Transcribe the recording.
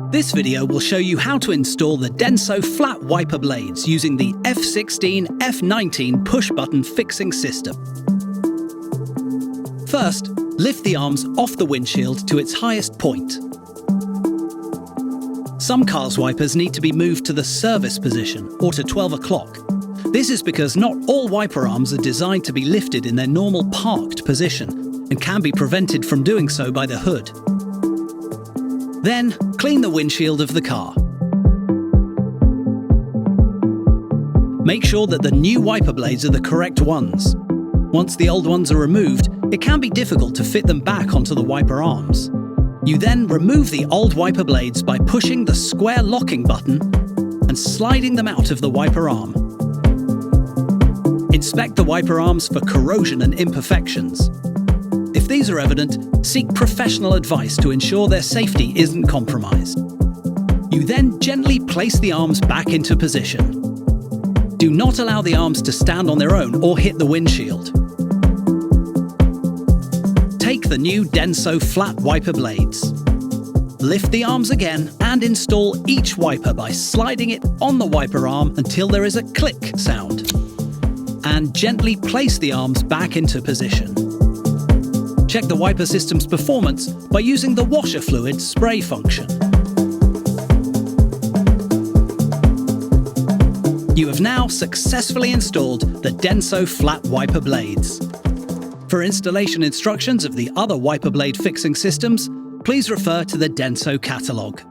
This video will show you how to install the DENSO flat wiper blades using the F16 F19 push-button fixing system. First, lift the arms off the windshield to its highest point. Some cars' wipers need to be moved to the service position or to 12 o'clock. This is because not all wiper arms are designed to be lifted in their normal parked position and can be prevented from doing so by the hood. Then, clean the windshield of the car. Make sure that the new wiper blades are the correct ones. Once the old ones are removed, it can be difficult to fit them back onto the wiper arms. You then remove the old wiper blades by pushing the square locking button and sliding them out of the wiper arm. Inspect the wiper arms for corrosion and imperfections. If these are evident, seek professional advice to ensure their safety isn't compromised. You then gently place the arms back into position. Do not allow the arms to stand on their own or hit the windshield. Take the new DENSO flat wiper blades. Lift the arms again and install each wiper by sliding it on the wiper arm until there is a click sound. And gently place the arms back into position. Check the wiper system's performance by using the washer fluid spray function. You have now successfully installed the DENSO flat wiper blades. For installation instructions of the other wiper blade fixing systems, please refer to the DENSO catalogue.